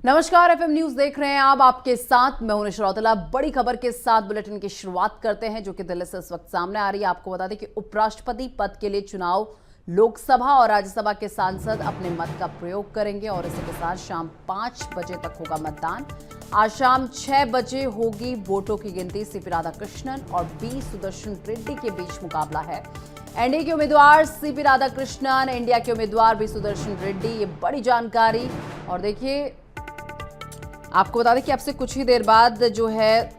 नमस्कार, FM news देख रहे हैं आप। आपके साथ मैं हूं निशा। बड़ी खबर के साथ बुलेटिन की शुरुआत करते हैं, जो कि दिल्ली से इस वक्त सामने आ रही है। आपको बता दें कि उपराष्ट्रपति पद के लिए चुनाव लोकसभा और राज्यसभा के सांसद अपने मत का प्रयोग करेंगे और इसी के साथ शाम 5 बजे तक होगा मतदान। आज शाम 6 बजे होगी वोटों की गिनती। सीपी राधाकृष्णन और बी सुदर्शन रेड्डी के बीच मुकाबला है। एनडीए के उम्मीदवार सीपी राधाकृष्णन, इंडिया के उम्मीदवार बी सुदर्शन रेड्डी। ये बड़ी जानकारी। और देखिए, आपको बता दें कि अब से कुछ ही देर बाद जो है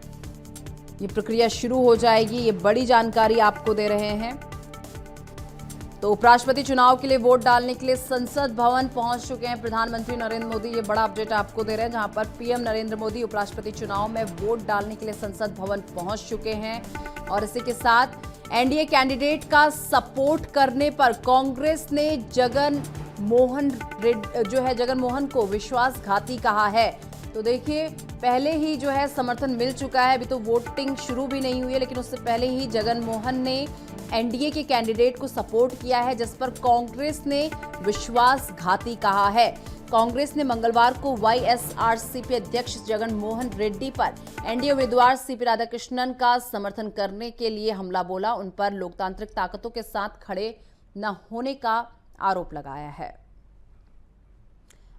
ये प्रक्रिया शुरू हो जाएगी। ये बड़ी जानकारी आपको दे रहे हैं। तो उपराष्ट्रपति चुनाव के लिए वोट डालने के लिए संसद भवन पहुंच चुके हैं प्रधानमंत्री नरेंद्र मोदी। ये बड़ा अपडेट आपको दे रहे हैं, जहां पर पीएम नरेंद्र मोदी उपराष्ट्रपति चुनाव में वोट डालने के लिए संसद भवन पहुंच चुके हैं। और इसी के साथ एनडीए कैंडिडेट का सपोर्ट करने पर कांग्रेस ने जगन मोहन को विश्वासघाती कहा है। तो देखिए, पहले ही जो है समर्थन मिल चुका है। अभी तो वोटिंग शुरू भी नहीं हुई है, लेकिन उससे पहले ही जगन मोहन ने एनडीए के कैंडिडेट को सपोर्ट किया है, जिस पर कांग्रेस ने विश्वासघाती कहा है। कांग्रेस ने मंगलवार को वाईएसआरसीपी अध्यक्ष जगन मोहन रेड्डी पर एनडीए उम्मीदवार सीपी राधाकृष्णन का समर्थन करने के लिए हमला बोला। उन पर लोकतांत्रिक ताकतों के साथ खड़े न होने का आरोप लगाया है।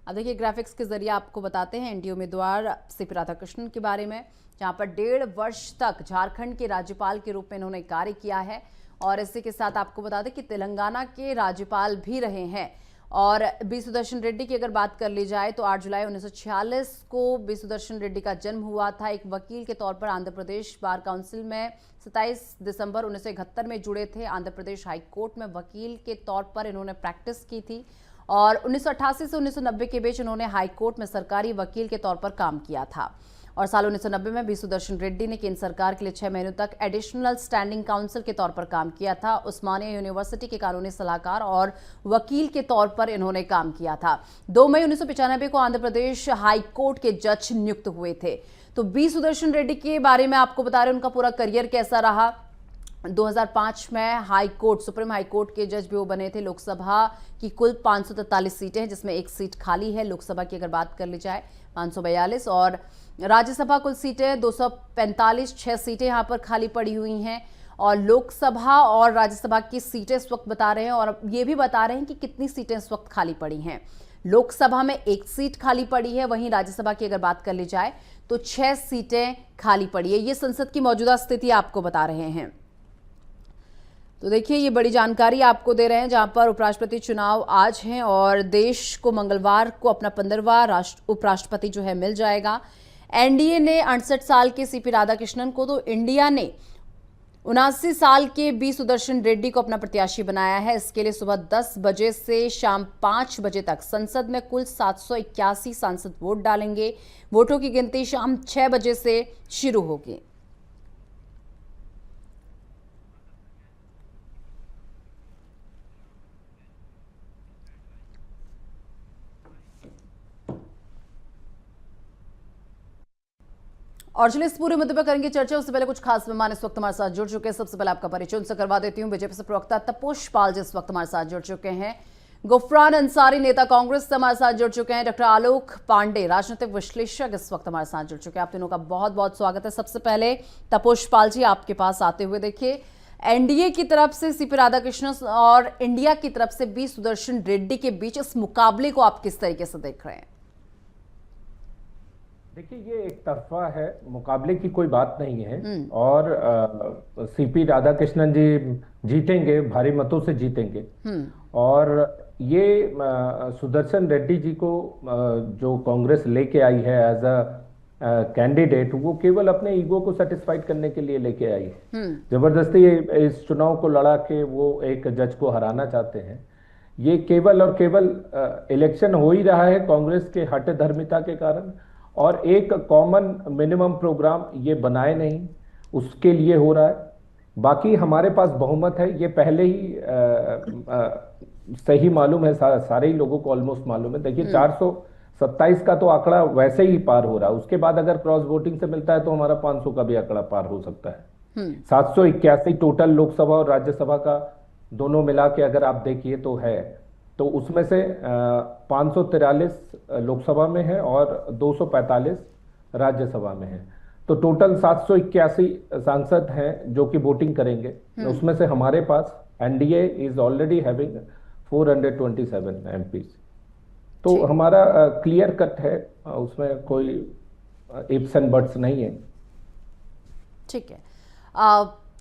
अब देखिए, ग्राफिक्स के जरिए आपको बताते हैं एनडीए उम्मीदवार सीपी राधाकृष्णन के बारे में, जहां पर 1.5 वर्ष तक झारखंड के राज्यपाल के रूप में इन्होंने कार्य किया है। और इसी के साथ आपको बता दें कि तेलंगाना के राज्यपाल भी रहे हैं। और बी सुदर्शन रेड्डी की अगर बात कर ली जाए तो 8 जुलाई 1946 को बी सुदर्शन रेड्डी का जन्म हुआ था। एक वकील के तौर पर आंध्र प्रदेश बार काउंसिल में 27 दिसंबर 1971 में जुड़े थे। आंध्र प्रदेश हाई कोर्ट में वकील के तौर पर इन्होंने प्रैक्टिस की थी। और 1988 से 1990 के बीच इन्होंने हाई कोर्ट में सरकारी वकील के तौर पर काम किया था। और साल 1990 में बी सुदर्शन रेड्डी ने केंद्र सरकार के लिए 6 महीनों तक एडिशनल स्टैंडिंग काउंसिल के तौर पर काम किया था। उस्मानिया यूनिवर्सिटी के कानूनी सलाहकार और वकील के तौर पर इन्होंने काम किया था। 2 मई 1995 को आंध्र प्रदेश हाई कोर्ट के जज नियुक्त हुए थे। तो बी सुदर्शन रेड्डी के बारे में आपको बता रहे हैं उनका पूरा करियर कैसा रहा। 2005 में सुप्रीम हाई कोर्ट के जज भी वो बने थे। लोकसभा की कुल 543 सीटें हैं, जिसमें एक सीट खाली है। लोकसभा की अगर बात कर ली जाए 542, और राज्यसभा कुल सीटें 245, 6 सीटें यहाँ पर खाली पड़ी हुई हैं। और लोकसभा और राज्यसभा की सीटें इस वक्त बता रहे हैं, और ये भी बता रहे हैं कि कितनी सीटें इस वक्त खाली पड़ी हैं। लोकसभा में 1 सीट खाली पड़ी है, वहीं राज्यसभा की अगर बात कर ली जाए तो 6 सीटें खाली पड़ी है। ये संसद की मौजूदा स्थिति आपको बता रहे हैं। तो देखिए, ये बड़ी जानकारी आपको दे रहे हैं, जहां पर उपराष्ट्रपति चुनाव आज हैं और देश को मंगलवार को अपना 15वां उपराष्ट्रपति जो है मिल जाएगा। एनडीए ने 68 साल के सीपी राधाकृष्णन को, तो इंडिया ने 79 साल के बी सुदर्शन रेड्डी को अपना प्रत्याशी बनाया है। इसके लिए सुबह 10 बजे से शाम 5 बजे तक संसद में कुल 781 सांसद वोट डालेंगे। वोटों की गिनती शाम 6 बजे से शुरू होगी। और चलिए, इस पूरे मुद्दे पर करेंगे चर्चा। उससे पहले कुछ खास मेहमान इस वक्त हमारे साथ जुड़ चुके हैं। सबसे पहले आपका परिचय उनसे करवा देती हूँ। बीजेपी से प्रवक्ता तपोष पाल जी इस वक्त हमारे साथ जुड़ चुके हैं। गुफरान अंसारी, नेता कांग्रेस से हमारे साथ जुड़ चुके हैं। डॉक्टर आलोक पांडे, राजनीतिक विश्लेषक, इस वक्त हमारे साथ जुड़ चुके हैं। आप तीनों का बहुत बहुत स्वागत है। सबसे पहले तपोष पाल जी, आपके पास आते हुए, देखिए, एनडीए की तरफ से सीपी राधाकृष्णन और इंडिया की तरफ से बी सुदर्शन रेड्डी के बीच इस मुकाबले को आप किस तरीके से देख रहे हैं? देखिए, ये एक तरफा है, मुकाबले की कोई बात नहीं है। और सीपी राधाकृष्णन जी जीतेंगे, भारी मतों से जीतेंगे। और ये सुदर्शन रेड्डी जी को जो कांग्रेस लेके आई है एज अ कैंडिडेट, वो केवल अपने ईगो को सेटिस्फाइड करने के लिए लेके आई है। जबरदस्ती इस चुनाव को लड़ा के वो एक जज को हराना चाहते हैं। ये केवल और केवल इलेक्शन हो ही रहा है कांग्रेस के हठ धर्मिता के कारण, और एक कॉमन मिनिमम प्रोग्राम ये बनाए नहीं, उसके लिए हो रहा है। बाकी हमारे पास बहुमत है, ये पहले ही सही मालूम है, सारे ही लोगों को ऑलमोस्ट मालूम है। देखिए, 427 का तो आंकड़ा वैसे ही पार हो रहा है। उसके बाद अगर क्रॉस वोटिंग से मिलता है तो हमारा 500 का भी आंकड़ा पार हो सकता है। 781 टोटल लोकसभा और राज्यसभा का दोनों मिला के अगर आप देखिए तो है। तो उसमें से 543 लोकसभा में है और 245 राज्यसभा में है। तो टोटल 781 सांसद हैं जो कि वोटिंग करेंगे। उसमें से हमारे पास NDA is already having 427 MPs. तो ठीक हमारा क्लियर कट है, उसमें कोई इफ्स एंड बट्स नहीं है। ठीक है।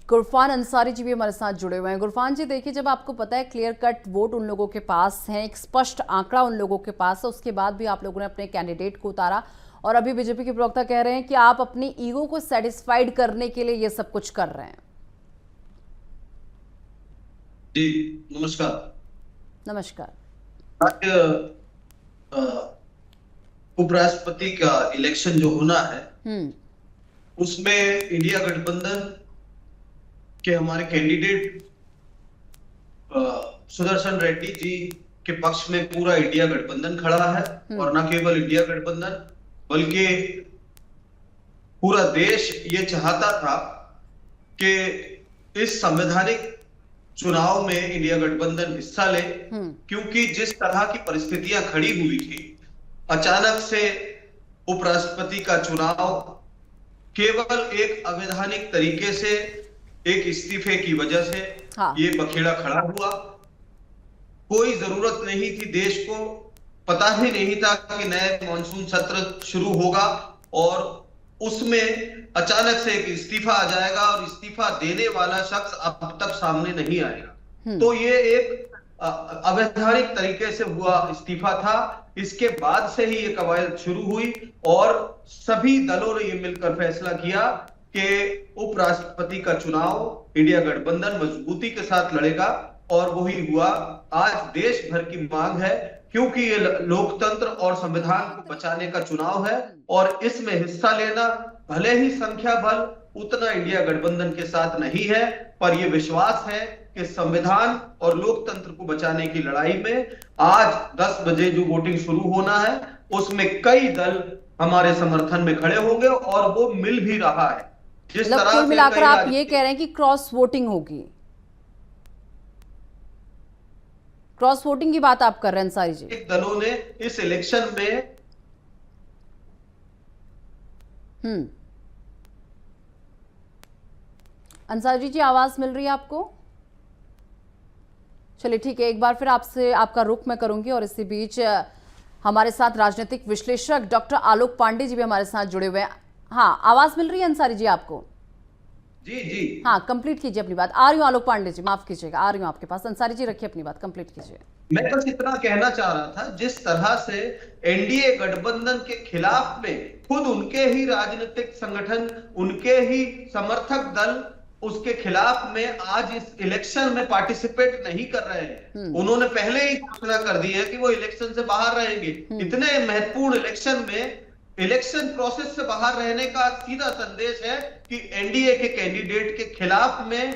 गुरफान अंसारी जी भी हमारे साथ जुड़े हुए हैं। गुरफान जी, देखिए, जब आपको पता है क्लियर कट वोट उन लोगों के पास है, एक स्पष्ट आंकड़ा उन लोगों के पास है, उसके बाद भी आप लोगों ने अपने कैंडिडेट को उतारा और अभी बीजेपी के प्रवक्ता कह रहे हैं कि आप अपनी ईगो को सेटिस्फाइड करने के लिए ये सब कुछ कर रहे हैं। जी नमस्कार। नमस्कार। आज उपराष्ट्रपति का इलेक्शन जो होना है उसमें इंडिया गठबंधन के हमारे कैंडिडेट सुदर्शन रेड्डी जी के पक्ष में पूरा इंडिया गठबंधन खड़ा है। और न केवल इंडिया गठबंधन बल्कि पूरा देश ये चाहता था कि इस संवैधानिक चुनाव में इंडिया गठबंधन हिस्सा ले, क्योंकि जिस तरह की परिस्थितियां खड़ी हुई थी, अचानक से उपराष्ट्रपति का चुनाव केवल एक अवैधानिक तरीके से एक इस्तीफे की वजह से ये बखेड़ा खड़ा हुआ। कोई जरूरत नहीं थी, देश को पता ही नहीं था कि नए मॉनसून सत्र शुरू होगा और उसमें अचानक से एक इस्तीफा आ जाएगा और इस्तीफा देने वाला शख्स अब तक सामने नहीं आएगा। तो ये एक अवैधानिक तरीके से हुआ इस्तीफा था। इसके बाद से ही ये कवायद शुरू हुई और सभी दलों ने ये मिलकर फैसला किया कि उपराष्ट्रपति का चुनाव इंडिया गठबंधन मजबूती के साथ लड़ेगा और वही हुआ। आज देश भर की मांग है, क्योंकि ये लोकतंत्र और संविधान को बचाने का चुनाव है और इसमें हिस्सा लेना, भले ही संख्या बल उतना इंडिया गठबंधन के साथ नहीं है, पर यह विश्वास है कि संविधान और लोकतंत्र को बचाने की लड़ाई में आज 10 बजे जो वोटिंग शुरू होना है उसमें कई दल हमारे समर्थन में खड़े होंगे और वो मिल भी रहा है। जिस तरह कुल मिलाकर आप ये कह रहे हैं कि क्रॉस वोटिंग होगी, क्रॉस वोटिंग की बात आप कर रहे हैं अंसारी जी। दलों ने इस इलेक्शन में अंसारी जी आवाज मिल रही है आपको? चलिए ठीक है, एक बार फिर आपसे आपका रुख मैं करूंगी और इसी बीच हमारे साथ राजनीतिक विश्लेषक डॉक्टर आलोक पांडे जी भी हमारे साथ जुड़े हुए हैं। हाँ, आवाज मिल रही है अंसारी जी आपको? जी जी हाँ, कंप्लीट कीजिए अपनी बात। आ रही हूँ आलोक पांडे जी, माफ कीजिएगा, आ रही हूँ आपके पास। अंसारी जी रखिए अपनी बात, कंप्लीट कीजिए। मैं बस इतना कहना चाह रहा था, जिस तरह से एनडीए गठबंधन के खिलाफ में खुद उनके ही राजनीतिक संगठन, उनके ही समर्थक दल उसके खिलाफ में आज इस इलेक्शन में पार्टिसिपेट नहीं कर रहे हैं। उन्होंने पहले ही घोषणा कर दी है कि वो इलेक्शन से बाहर रहेंगे। इतने महत्वपूर्ण इलेक्शन में इलेक्शन प्रोसेस से बाहर रहने का सीधा संदेश है कि एनडीए के कैंडिडेट के खिलाफ में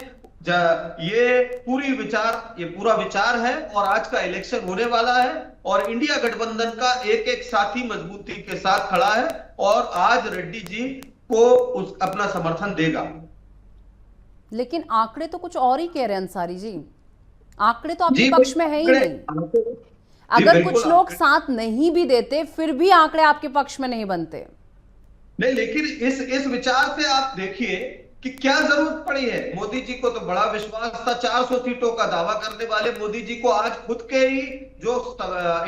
ये पूरा विचार है और आज का इलेक्शन होने वाला है और इंडिया गठबंधन का एक एक साथी मजबूती के साथ खड़ा है और आज रेड्डी जी को अपना समर्थन देगा। लेकिन आंकड़े तो कुछ और ही कह रहे हैं अंसारी जी, आंकड़े तो आपके पक्ष में है ही नहीं। अगर कुछ लोग साथ नहीं भी देते फिर भी आंकड़े आपके पक्ष में नहीं बनते। नहीं, लेकिन इस विचार से आप देखिए कि क्या जरूरत पड़ी है। मोदी जी को तो बड़ा विश्वास था, 400 सीटों का दावा करने वाले मोदी जी को आज खुद के ही जो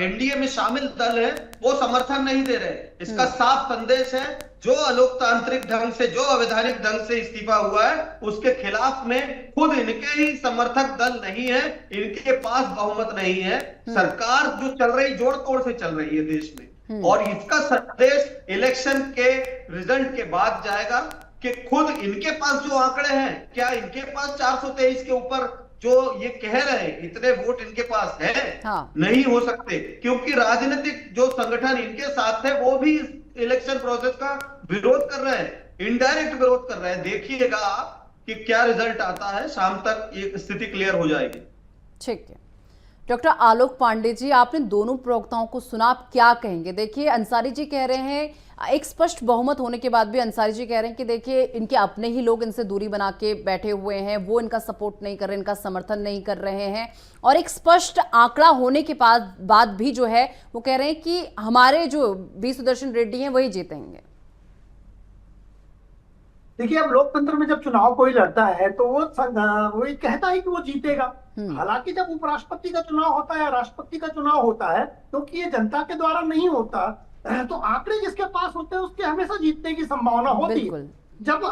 एनडीए में शामिल दल है वो समर्थन नहीं दे रहे। इसका साफ संदेश है, जो अलोकतांत्रिक ढंग से, जो अवैधानिक ढंग से इस्तीफा हुआ है उसके खिलाफ में खुद इनके ही समर्थक दल नहीं है, इनके पास बहुमत नहीं है। सरकार जो चल रही जोड़ तोड़ से चल रही है देश में और इसका संदेश इलेक्शन के रिजल्ट के बाद जाएगा कि खुद इनके पास जो आंकड़े हैं, क्या इनके पास 423 के ऊपर जो ये कह रहे हैं इतने वोट इनके पास है? हाँ। नहीं हो सकते, क्योंकि राजनीतिक जो संगठन इनके साथ है वो भी इलेक्शन प्रोसेस का विरोध कर रहे हैं, इनडायरेक्ट विरोध कर रहे हैं। देखिएगा आप कि क्या रिजल्ट आता है, शाम तक ये स्थिति क्लियर हो जाएगी। ठीक है। डॉक्टर आलोक पांडे जी, आपने दोनों प्रवक्ताओं को सुना, आप क्या कहेंगे? देखिए, अंसारी जी कह रहे हैं, एक स्पष्ट बहुमत होने के बाद भी अंसारी जी कह रहे हैं कि देखिए इनके अपने ही लोग इनसे दूरी बना के बैठे हुए हैं, वो इनका सपोर्ट नहीं कर रहे, इनका समर्थन नहीं कर रहे हैं, और एक स्पष्ट आंकड़ा होने के बाद भी जो है वो कह रहे हैं कि हमारे जो वी सुदर्शन रेड्डी हैं वही जीतेंगे। देखिए, अब लोकतंत्र में जब चुनाव कोई लड़ता है तो वो ये कहता है कि वो जीतेगा। हालांकि जब उपराष्ट्रपति का चुनाव होता है या राष्ट्रपति का चुनाव होता है, क्योंकि ये जनता के द्वारा नहीं होता, तो आंकड़े जिसके पास होते हैं उसके हमेशा जीतने की संभावना होती है। जब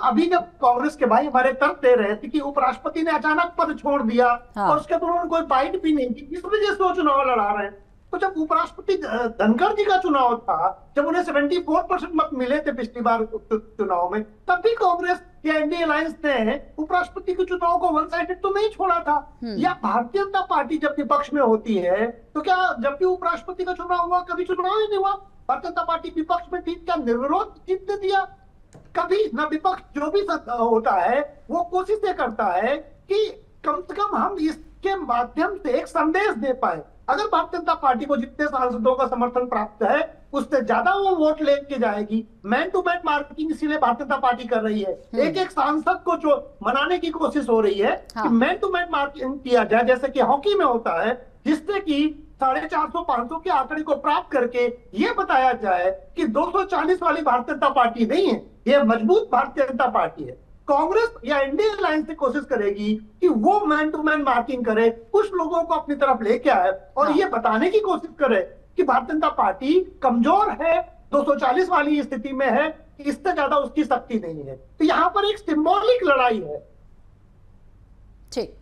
कांग्रेस के भाई हमारे तर्क दे रहे थे कि उपराष्ट्रपति ने अचानक पद छोड़ दिया और उसके बाद उन्होंने कोई बाइट भी नहीं की, इस वजह से वो चुनाव लड़ा रहे हैं। तो जब उपराष्ट्रपति धनखड़ जी का चुनाव था, जब उन्हें 74% मत मिले थे पिछली बार चुनाव में, तब भी कांग्रेस या एनडीए अलायंस ने उपराष्ट्रपति के चुनाव को वन साइडेड तो नहीं छोड़ा था। या भारतीय जनता पार्टी जब विपक्ष में होती है तो क्या जब भी उपराष्ट्रपति का चुनाव हुआ कभी चुनाव ही नहीं हुआ? भारतीय जनता पार्टी विपक्ष में थी, क्या निर्विरोध जीतने दिया? कभी ना। विपक्ष जो भी होता है वो कोशिश ये करता है कि कम से कम हम इसके माध्यम से एक संदेश दे पाए। अगर भारतीय जनता पार्टी को जितने सांसदों का समर्थन प्राप्त है उससे ज्यादा वो वोट लेके जाएगी। मैन टू मैन मार्किंग इसीलिए भारतीय जनता पार्टी कर रही है। एक एक सांसद को जो मनाने की कोशिश हो रही है कि मैन टू मैन मार्किंग किया जाए, जैसे कि हॉकी में होता है, जिससे कि 450-500 के आंकड़े को प्राप्त करके ये बताया जाए कि 240 वाली भारतीय जनता पार्टी नहीं है, ये मजबूत भारतीय जनता पार्टी है। कांग्रेस या एनडीए अलायंस से कोशिश करेगी कि वो मैन टू मैन मार्किंग करे, कुछ लोगों को अपनी तरफ लेके आए और ये बताने की कोशिश करे कि भारतीय जनता पार्टी कमजोर है, 240 वाली स्थिति में है, इससे ज्यादा उसकी शक्ति नहीं है। तो यहां पर एक सिंबॉलिक लड़ाई है। ठीक,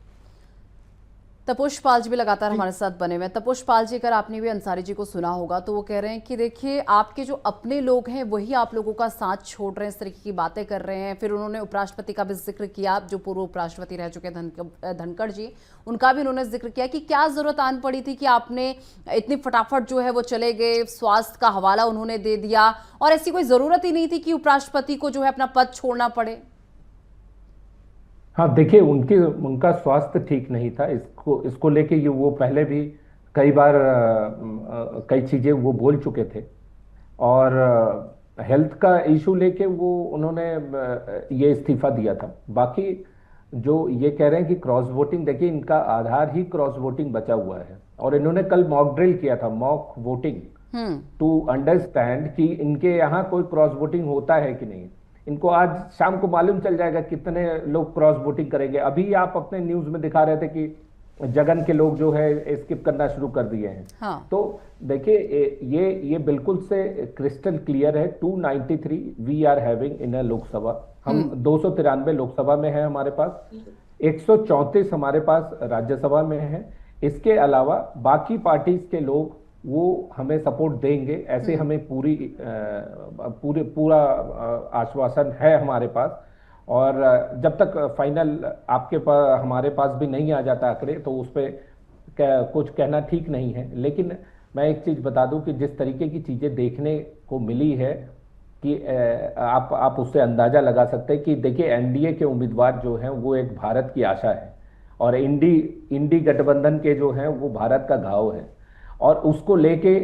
तपोष पाल जी भी लगातार हमारे साथ बने हुए हैं। तपोष पाल जी, अगर आपने भी अंसारी जी को सुना होगा तो वो कह रहे हैं कि देखिए आपके जो अपने लोग हैं वही आप लोगों का साथ छोड़ रहे हैं, इस तरीके की बातें कर रहे हैं। फिर उन्होंने उपराष्ट्रपति का भी जिक्र किया, जो पूर्व उपराष्ट्रपति रह चुके धनखड़ जी, उनका भी उन्होंने जिक्र किया कि क्या जरूरत आन पड़ी थी कि आपने इतनी फटाफट जो है वो चले गए, स्वास्थ्य का हवाला उन्होंने दे दिया, और ऐसी कोई जरूरत ही नहीं थी कि उपराष्ट्रपति को जो है अपना पद छोड़ना पड़े। हाँ, देखिए उनका स्वास्थ्य ठीक नहीं था, इसको लेके ये वो पहले भी कई बार कई चीजें वो बोल चुके थे, और हेल्थ का इशू लेके वो उन्होंने ये इस्तीफा दिया था। बाकी जो ये कह रहे हैं कि क्रॉस वोटिंग, देखिए इनका आधार ही क्रॉस वोटिंग बचा हुआ है, और इन्होंने कल मॉक ड्रिल किया था, मॉक वोटिंग, टू अंडरस्टैंड कि इनके यहाँ कोई क्रॉस वोटिंग होता है कि नहीं। इनको आज शाम को मालूम चल जाएगा कितने लोग क्रॉस वोटिंग करेंगे। अभी आप अपने न्यूज में दिखा रहे थे कि जगन के लोग जो है स्किप करना शुरू कर दिए हैं। हाँ। तो देखिए ये बिल्कुल से क्रिस्टल क्लियर है। 293 we are having in Lok Sabha, हम 293 लोकसभा में है हमारे पास, 134 हमारे पास राज्यसभा में है। इसके अलावा बाकी पार्टीज के लोग वो हमें सपोर्ट देंगे, ऐसे हमें पूरा आश्वासन है हमारे पास। और जब तक फाइनल आपके पास हमारे पास भी नहीं आ जाता आंकड़े, तो उस पर कुछ कहना ठीक नहीं है। लेकिन मैं एक चीज बता दूं कि जिस तरीके की चीजें देखने को मिली है कि आप उससे अंदाजा लगा सकते हैं कि देखिए एनडीए के उम्मीदवार जो हैं वो एक भारत की आशा है, और इंडी गठबंधन के जो हैं वो भारत का घाव है, और उसको लेके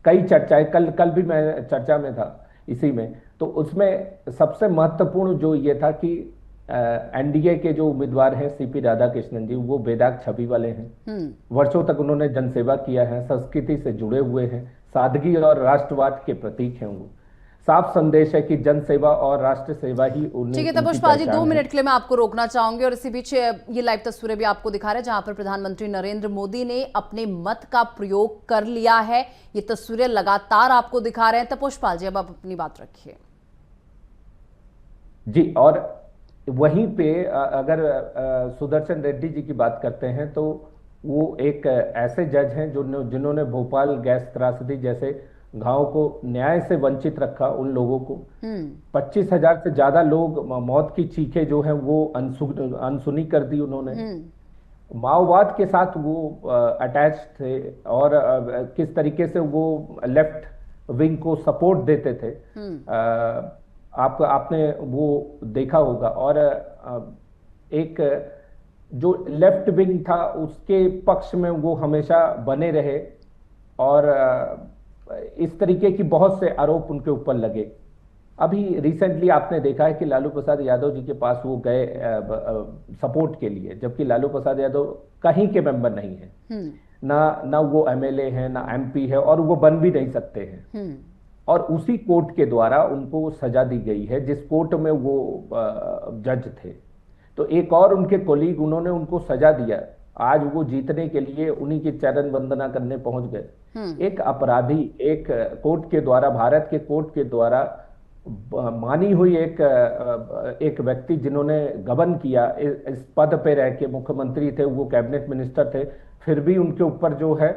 कई चर्चाएं, कल भी मैं चर्चा में था इसी में, तो उसमें सबसे महत्वपूर्ण जो ये था कि एनडीए के जो उम्मीदवार हैं सीपी राधाकृष्णन जी, वो बेदाग छवि वाले हैं, वर्षों तक उन्होंने जनसेवा किया है, संस्कृति से जुड़े हुए हैं, सादगी और राष्ट्रवाद के प्रतीक हैं। वो साफ संदेश है कि जनसेवा और राष्ट्र सेवा ही उन्हें। ठीक है तपोष पाल जी, 2 मिनट के लिए मैं आपको रोकना चाहूंगी, और इसी बीच ये लाइव तस्वीरें भी आपको दिखा रहे हैं जहां पर प्रधानमंत्री नरेंद्र मोदी ने अपने मत का प्रयोग कर लिया है। ये तस्वीरें लगातार आपको दिखा रहे हैं। तपोष पाल जी, अब आप अपनी बात रखिए। जी, और वहीं पे अगर सुदर्शन रेड्डी जी की बात करते हैं तो वो एक ऐसे जज हैं जिन्होंने भोपाल गैस त्रासदी जैसे गांव को न्याय से वंचित रखा, उन लोगों को 25,000 से ज्यादा लोग मौत की चीखें जो है वो अनसुनी कर दी उन्होंने। माओवाद के साथ वो अटैच थे, और किस तरीके से वो लेफ्ट विंग को सपोर्ट देते थे, आपने वो देखा होगा। और एक जो लेफ्ट विंग था उसके पक्ष में वो हमेशा बने रहे और इस तरीके की बहुत से आरोप उनके ऊपर लगे। अभी रिसेंटली आपने देखा है कि लालू प्रसाद यादव जी के पास वो गए सपोर्ट के लिए, जबकि लालू प्रसाद यादव कहीं के मेंबर नहीं है, ना वो एमएलए हैं ना एमपी है और वो बन भी नहीं सकते हैं। और उसी कोर्ट के द्वारा उनको सजा दी गई है जिस कोर्ट में वो जज थे। तो एक और उनके कोलीग उन्होंने उनको सजा दिया, आज वो जीतने के लिए उन्हीं की चरण वंदना करने पहुंच गए। एक अपराधी एक कोर्ट के द्वारा, भारत के कोर्ट के द्वारा मानी हुई एक व्यक्ति जिन्होंने गबन किया, इस पद पे रह के मुख्यमंत्री थे, वो कैबिनेट मिनिस्टर थे, फिर भी उनके ऊपर जो है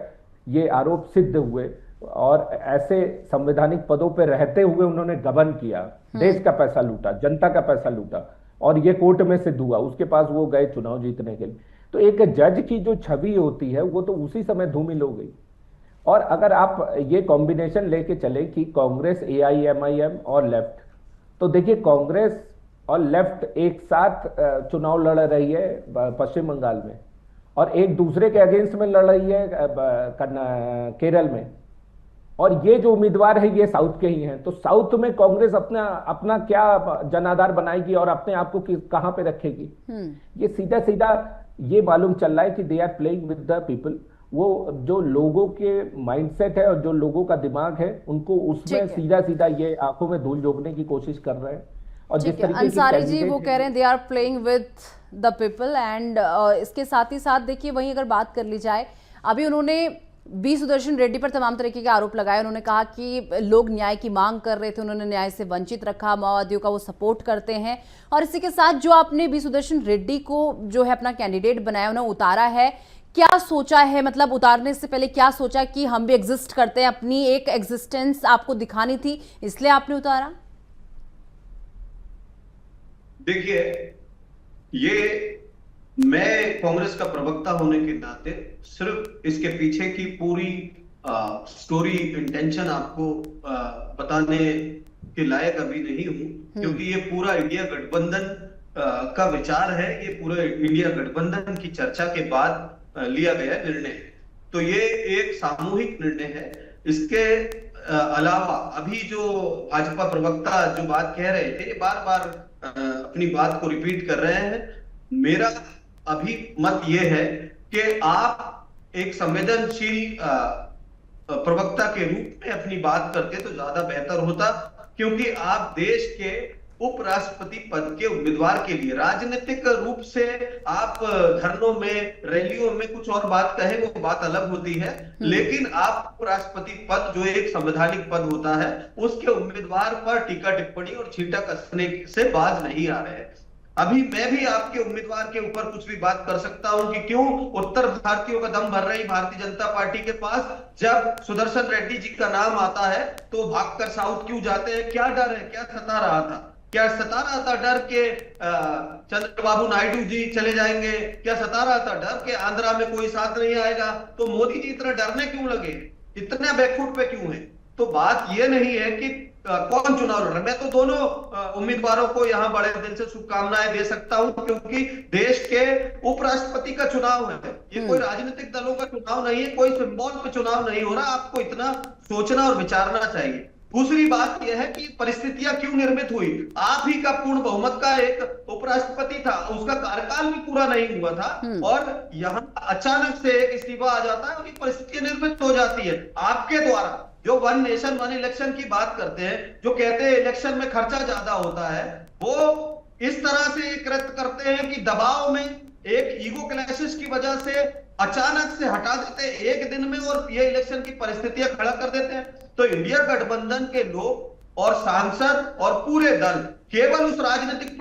ये आरोप सिद्ध हुए और ऐसे संवैधानिक पदों पे रहते हुए उन्होंने गबन किया, देश का पैसा लूटा, जनता का पैसा लूटा और ये कोर्ट में सिद्ध हुआ। उसके पास वो गए चुनाव जीतने के लिए। तो एक जज की जो छवि होती है वो तो उसी समय धूमिल हो गई। और अगर आप ये कॉम्बिनेशन लेके चले कि कांग्रेस, एआईएमआईएम और लेफ्ट, तो देखिए कांग्रेस और लेफ्ट एक साथ चुनाव लड़ रही है पश्चिम बंगाल में और एक दूसरे के अगेंस्ट में लड़ रही है केरल में, और ये जो उम्मीदवार है ये साउथ के ही हैं। तो साउथ में कांग्रेस अपना क्या जनाधार बनाएगी और अपने आप को कहां पे रखेगी? ये सीधा सीधा ये मालूम चल रहा है कि they are playing with the people. वो जो लोगों के माइंडसेट है और जो लोगों का दिमाग है उनको उसमें सीधा सीधा ये आंखों में धूल झोंकने की कोशिश कर रहे हैं। और जिस तरीके अंसारी जी वो कह रहे हैं they are playing with the people and इसके साथ ही साथ देखिए वहीं अगर बात कर ली जाए, अभी उन्होंने बी सुदर्शन रेड्डी पर तमाम तरीके के आरोप लगाए। उन्होंने कहा कि लोग न्याय की मांग कर रहे थे, उन्होंने न्याय से वंचित रखा, माओवादियों का वो सपोर्ट करते हैं। और इसी के साथ जो आपने बी सुदर्शन रेड्डी को जो है अपना कैंडिडेट बनाया, उन्हें उतारा है, क्या सोचा है? मतलब उतारने से पहले क्या सोचा कि हम भी एग्जिस्ट करते हैं, अपनी एक एग्जिस्टेंस आपको दिखानी थी, इसलिए आपने उतारा? देखिए, ये मैं कांग्रेस का प्रवक्ता होने के नाते सिर्फ इसके पीछे की पूरी स्टोरी, इंटेंशन आपको बताने के लायक अभी नहीं हूं, क्योंकि ये पूरा इंडिया गठबंधन का विचार है, ये पूरे इंडिया गठबंधन की चर्चा के बाद लिया गया निर्णय। तो ये एक सामूहिक निर्णय है। इसके अलावा अभी जो भाजपा प्रवक्ता जो बात कह रहे थे, बार बार अपनी बात को रिपीट कर रहे हैं। मेरा अभी मत ये है कि आप एक संवेदनशील प्रवक्ता के रूप में अपनी बात करते तो ज्यादा बेहतर होता, क्योंकि आप देश के उपराष्ट्रपति पद के उम्मीदवार के लिए राजनीतिक रूप से आप धरनों में, रैलियों में कुछ और बात कहें, वो बात अलग होती है, लेकिन आप उपराष्ट्रपति पद जो एक संवैधानिक पद होता है उसके उम्मीदवार पर टीका टिप्पणी और छींटा कसने से बाज नहीं आ रहे हैं। अभी मैं भी आपके उम्मीदवार के ऊपर कुछ भी बात कर सकता हूं कि क्यों उत्तर भारतीयों का दम भर रही भारतीय जनता पार्टी के पास जब सुदर्शन रेड्डी जी का नाम आता है तो भागकर साउथ क्यों जाते हैं? क्या डर है? क्या सता रहा था? क्या सता रहा था डर के चंद्रबाबू नायडू जी चले जाएंगे? क्या सता रहा था डर के आंध्रा में कोई साथ नहीं आएगा? तो मोदी जी इतना डरने क्यों लगे, इतना बैकफुट पे क्यों है? तो बात यह नहीं है कि कौन चुनाव लड़ रहा है। मैं तो दोनों उम्मीदवारों को यहां बड़े दिल से शुभकामनाएं दे सकता हूं, क्योंकि देश के उपराष्ट्रपति का चुनाव है, ये कोई राजनीतिक दलों का चुनाव नहीं है, कोई सिंबल पे चुनाव नहीं हो रहा। आपको इतना सोचना और विचारना चाहिए। दूसरी बात यह है कि परिस्थितियां क्यों निर्मित हुई। आप ही का पूर्ण बहुमत का एक उपराष्ट्रपति था, उसका कार्यकाल भी पूरा नहीं हुआ था और यहां अचानक से एक इस्तीफा आ जाता है, उनकी परिस्थितियां निर्मित हो जाती है आपके द्वारा। जो वन नेशन वन इलेक्शन की बात करते हैं, जो कहते हैं इलेक्शन में खर्चा ज्यादा होता है, वो इस तरह से कृत करते हैं कि दबाव में एक ईगो क्लैशेस की वजह से अचानक से हटा देते हैं एक दिन में और ये इलेक्शन की परिस्थितियां खड़ा कर देते हैं। तो इंडिया गठबंधन के लोग और सांसद और पूरे दल केवल उस राजनीतिक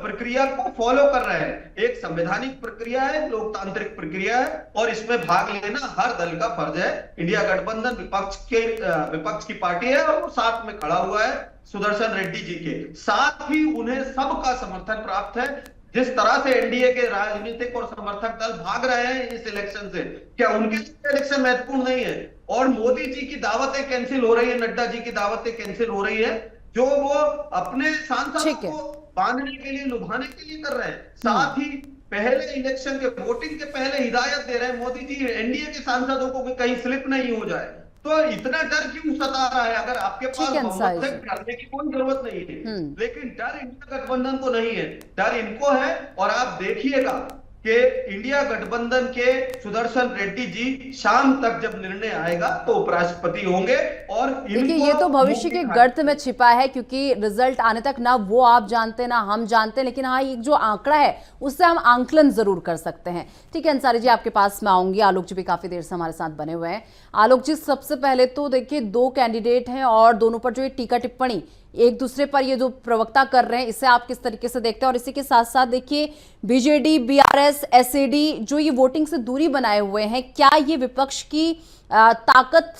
प्रक्रिया को फॉलो कर रहे हैं। एक संवैधानिक प्रक्रिया है, लोकतांत्रिक प्रक्रिया है और इसमें भाग लेना हर दल का फर्ज है। इंडिया गठबंधन विपक्ष की पार्टी है और वो साथ में खड़ा हुआ है सुदर्शन रेड्डी जी के साथ ही। उन्हें सबका समर्थन प्राप्त है। जिस तरह से एनडीए के राजनीतिक और समर्थक दल भाग रहे हैं इस इलेक्शन से, क्या उनके लिए इलेक्शन महत्वपूर्ण नहीं है? और मोदी जी की दावतें कैंसिल हो रही है, नड्डा जी की दावतें कैंसिल हो रही है, जो वो अपने सांसदों को बांधने के लिए, लुभाने के लिए कर रहे हैं। साथ ही पहले इलेक्शन के वोटिंग के पहले हिदायत दे रहे हैं मोदी जी एनडीए के सांसदों को कि कहीं स्लिप नहीं हो जाए। तो इतना डर क्यों सता रहा है? अगर आपके पास बहुमत से डरने की कोई जरूरत नहीं है, लेकिन डर इंडिया गठबंधन को नहीं है, डर इनको है। और आप देखिएगा कि इंडिया गठबंधन के सुदर्शन रेड्डी जी शाम तक जब निर्णय आएगा तो उपराष्ट्रपति होंगे। और देखिए ये तो भविष्य के गर्त में छिपा है, क्योंकि रिजल्ट आने तक ना वो आप जानते ना हम जानते, लेकिन हाँ एक जो आंकड़ा है उससे हम आंकलन जरूर कर सकते हैं। ठीक है अंसारी जी, आपके पास मैं आऊंगी। आलोक जी भी काफी देर से हमारे साथ बने हुए हैं। आलोक जी, सबसे पहले तो देखिए 2 कैंडिडेट हैं और दोनों पर जो ये टीका टिप्पणी एक दूसरे पर ये जो प्रवक्ता कर रहे हैं, इसे आप किस तरीके से देखते हैं? और इसी के साथ साथ देखिए बीजेडी, बीआरएस, एसएडी जो ये वोटिंग से दूरी बनाए हुए हैं, क्या ये विपक्ष की ताकत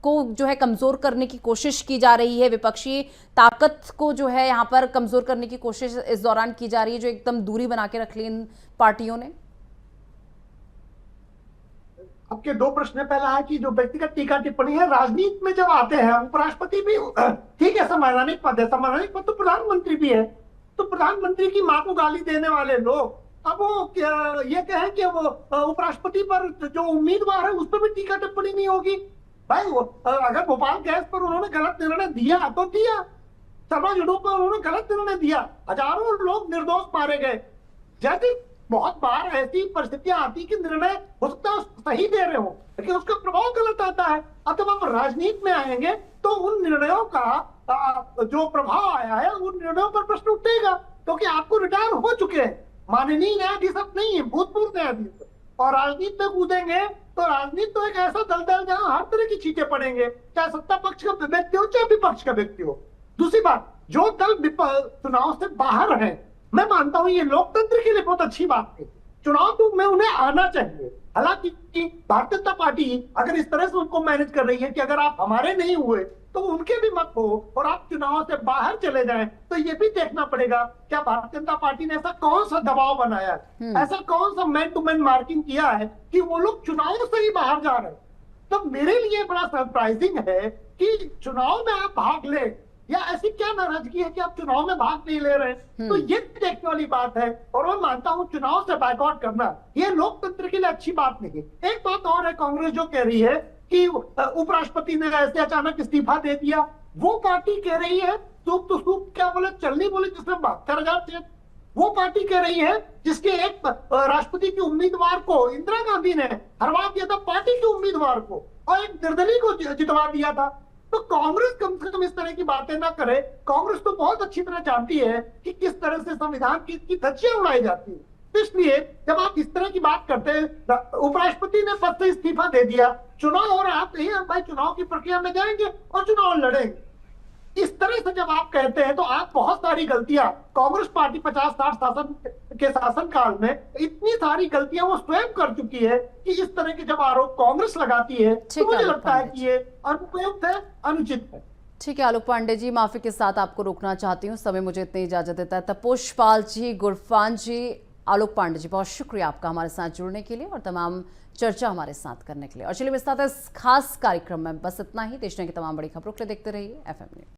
को जो है कमजोर करने की कोशिश की जा रही है? विपक्षी ताकत को जो है यहाँ पर कमजोर करने की कोशिश इस दौरान की जा रही है, जो एकदम दूरी बना के रख ली इन पार्टियों ने? आपके 2 प्रश्न पहला है कि जो व्यक्तिगत टीका टिप्पणी है, राजनीति में जब आते हैं उपराष्ट्रपति भी ठीक है, संवैधानिक पद है, संवैधानिक पद तो प्रधानमंत्री भी है। तो प्रधानमंत्री की मां को गाली देने वाले लोग अब वो ये कहें कि वो उपराष्ट्रपति पर जो उम्मीदवार है उस पर भी टीका टिप्पणी नहीं होगी। भाई अगर भोपाल गैस पर उन्होंने गलत निर्णय दिया तो दिया, शर्मा जुडू पर उन्होंने गलत निर्णय दिया, हजारों लोग निर्दोष मारे गए। जैसे बहुत बार ऐसी परिस्थितियां आती कि निर्णय हो सकता है सही दे रहे हो लेकिन उसका प्रभाव गलत आता है। अब जब हम राजनीति में आएंगे तो उन निर्णयों का जो प्रभाव आया है उन निर्णयों पर प्रश्न उठेगा, क्योंकि आपको रिटायर हो चुके हैं, माननीय न्यायाधीश अब नहीं है, भूतपूर्व न्यायाधीश। और राजनीति में कूदेंगे तो राजनीति तो एक ऐसा दलदल जहां हर तरह की चीजें पड़ेंगे, चाहे सत्ता पक्ष का व्यक्ति हो चाहे विपक्ष का व्यक्ति हो। दूसरी बात, जो दल चुनाव से बाहर है, मैं मानता हूं ये लोकतंत्र के लिए बहुत अच्छी बात है। चुनाव तो में उन्हें आना चाहिए। हालांकि भारतीय जनता पार्टी अगर इस तरह से उनको मैनेज कर रही है कि अगर आप हमारे नहीं हुए तो उनके भी मत हो और आप चुनाव से बाहर चले जाएं, तो ये भी देखना पड़ेगा क्या भारतीय जनता पार्टी ने ऐसा कौन सा दबाव बनाया है, ऐसा कौन सा मैन टू मैन मार्किंग किया है कि वो लोग चुनाव से ही बाहर जा रहे हैं। तो मेरे लिए बड़ा सरप्राइजिंग है कि चुनाव में आप भाग ले, या ऐसी क्या नाराजगी है कि आप चुनाव में भाग नहीं ले रहे हैं। तो ये देखने वाली बात है। और मैं मानता हूं चुनाव से बायकॉट करना ये लोकतंत्र के लिए अच्छी बात नहीं है। एक बात और है, कांग्रेस जो कह रही है कि उपराष्ट्रपति ने ऐसे अचानक इस्तीफा दे दिया, वो पार्टी कह रही है सूप तो सूप क्या बोले चलनी बोले जिसमें 72,000 थे। वो पार्टी कह रही है जिसके एक राष्ट्रपति के उम्मीदवार को इंदिरा गांधी ने हरवा दिया था, पार्टी के उम्मीदवार को, और एक निर्दलीय को जितवा दिया था। तो कांग्रेस कम से कम इस तरह की बातें ना करे। कांग्रेस तो बहुत अच्छी तरह जानती है कि किस तरह से संविधान की धज्जियां उड़ाई जाती है। तो इसलिए जब आप इस तरह की बात करते हैं, उपराष्ट्रपति ने पद से इस्तीफा दे दिया, चुनाव हो रहा है, हम भाई चुनाव की प्रक्रिया में जाएंगे और चुनाव लड़ेंगे, इस तरह से जब आप कहते हैं तो आप बहुत सारी गलतियां कांग्रेस पार्टी 50-60 शासन काल में इतनी सारी गलतियां वो स्वयं कर चुकी है कि इस तरह के जब आरोप कांग्रेस लगाती है तो मुझे लगता है कि ये अनुपयुक्त है, अनुचित है। ठीक है आलोक पांडे जी, माफी के साथ आपको रोकना चाहती हूँ, समय मुझे इतनी इजाजत देता है। तपोष पाल जी, गुरफान जी, आलोक पांडे जी, बहुत शुक्रिया आपका हमारे साथ जुड़ने के लिए और तमाम चर्चा हमारे साथ करने के लिए। और चलिए मेरे साथ इस खास कार्यक्रम में बस इतना ही। देश दुनिया की तमाम बड़ी खबरों के लिए देखते रहिए FM न्यूज़।